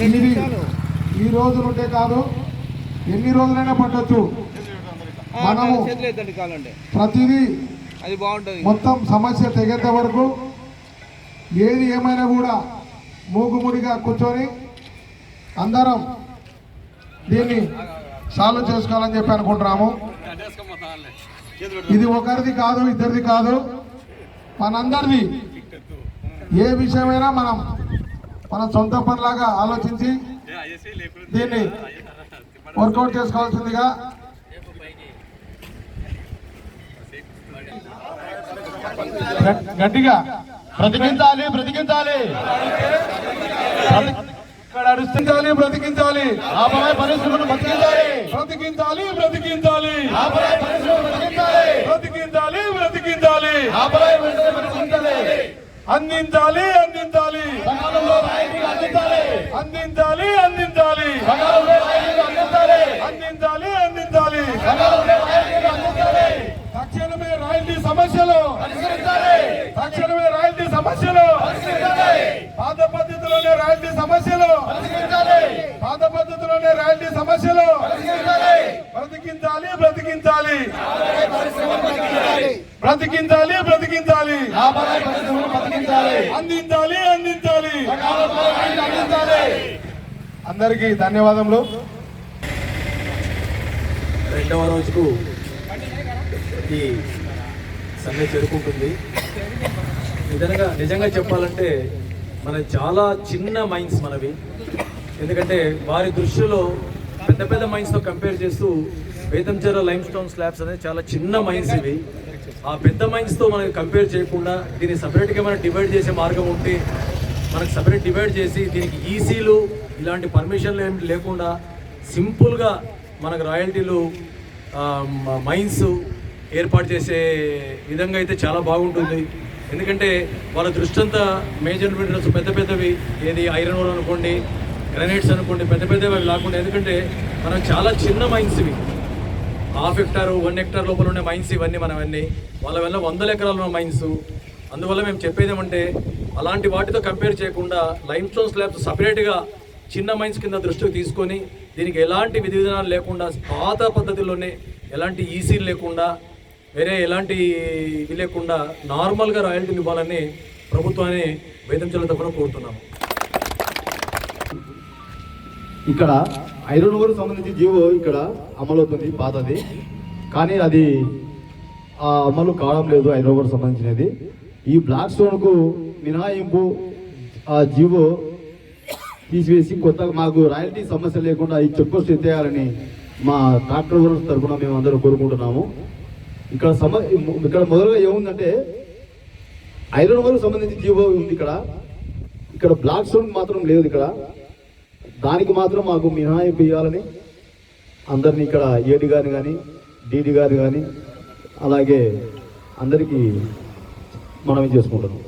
ఇది ఈ రోజు నుండే కాదు, ఎన్ని రోజులైనా పట్టొచ్చు. మనము ప్రతిదీ అది బాగుంటుంది. మొత్తం సమస్య తెగేంత వరకు ఏది ఏమైనా కూడా మూగుముడిగా కూర్చొని అందరం దీన్ని సాల్వ్ చేసుకోవాలని చెప్పి అనుకుంటున్నాము. ఇది ఒకరిది కాదు, ఇద్దరిది కాదు, మనందరిది. ఏ విషయమైనా మన సొంత పనిలాగా ఆలోచించి దీన్ని వర్కౌట్ చేసుకోవాల్సిందిగా గట్టిగా బ్రతికించాలి బ్రతికించాలి అరుస్తుంచాలి, బ్రతికించాలి, పరిశ్రమను బ్రతికించాలి బ్రతికించాలి, బ్రతికించాలి, బ్రతికించాలి బ్రతికించాలి, బ్రతికించాలి, అందించాలి, అందించాలి, అందించాలి, అందించాలి, అందించాలి, అందించాలి. తక్షణమే రాయల్టీ సమస్యలు, తక్షణమే రాయల్టీ సమస్యలు, పాత పద్ధతిలోనే రాయల్టీ సమస్యలు, పాత పద్ధతిలోనే రాయల్టీ సమస్యలు బ్రతికించాలి, బ్రతికించాలి, బ్రతికించాలి, బ్రతికించాలి, అందించాలి, అందించాలి. అందరికీ ధన్యవాదములు. రెండవ రోజుకు ఈ సమ్మె చేరుకుంటుంది. నిజంగా చెప్పాలంటే మన చాలా చిన్న మైన్స్ మనవి. ఎందుకంటే వారి దృష్టిలో పెద్ద పెద్ద మైన్స్తో కంపేర్ చేస్తూ బేతంచెర లైమ్ స్టోన్ స్లాబ్స్ అనేది చాలా చిన్న మైన్స్ ఇవి. ఆ పెద్ద మైన్స్తో మనకి కంపేర్ చేయకుండా దీన్ని సపరేట్గా మనం డివైడ్ చేసే మార్గం ఉంటే మనకు సపరేట్ డివైడ్ చేసి దీనికి ఈసీలు ఇలాంటి పర్మిషన్లు ఏమి లేకుండా సింపుల్గా మనకు రాయల్టీలు మైన్స్ ఏర్పాటు చేసే విధంగా అయితే చాలా బాగుంటుంది. ఎందుకంటే వాళ్ళ దృష్టి అంతా మేజర్ మినరల్స్ పెద్ద పెద్దవి, ఏది ఐరన్ ఓర్ అనుకోండి, గ్రానైట్స్ అనుకోండి, పెద్ద పెద్దవి అవి లేకుండా. ఎందుకంటే మనం చాలా చిన్న మైన్స్ ఇవి, 1/2 హెక్టారు 1 హెక్టార్ లోపల ఉండే మైన్స్ ఇవన్నీ మనవన్నీ. వాళ్ళ వల్ల 100 ఎకరాలు ఉన్న మైన్స్. అందువల్ల మేము చెప్పేది ఏమంటే అలాంటి వాటితో కంపేర్ చేయకుండా లైమ్ స్టోన్ స్లాబ్స్ సపరేట్గా చిన్న మైన్స్ కింద దృష్టికి తీసుకొని దీనికి ఎలాంటి విధి విధానాలు లేకుండా పాత పద్ధతిలోనే ఎలాంటి ఈసీలు లేకుండా వేరే ఎలాంటి ఇవి లేకుండా నార్మల్గా రాయల్టీలు ఇవ్వాలని ప్రభుత్వాన్ని బేతంచెల తరఫున కోరుతున్నాము. ఇక్కడ ఐరన్ ఓర్ సంబంధించి జీవో ఇక్కడ అమలవుతుంది పాతది, కానీ అది అమలు కావడం లేదు. ఐరన్ ఓర్ సంబంధించినది ఈ బ్లాక్ స్టోన్కు మినహాయింపు ఆ జీవో తీసివేసి కొత్తగా మాకు రాయల్టీ సమస్య లేకుండా ఈ చెక్ పోస్ట్ ఎత్తేయాలని మా ట్రాక్టర్ ఓనర్స్ తరఫున మేము అందరూ కోరుకుంటున్నాము. ఇక్కడ మొదలుగా ఏముందంటే ఐరన్ ఓర్ సంబంధించి జీవో ఉంది ఇక్కడ బ్లాక్ స్టోన్ మాత్రం లేదు. దానికి మాత్రం మాకు మినహాయింపు ఇవ్వాలని అందరినీ ఇక్కడ ఏడి గారిని కానీ డీడీ గారిని కానీ అలాగే అందరికీ మనమే చేసుకుంటున్నాం.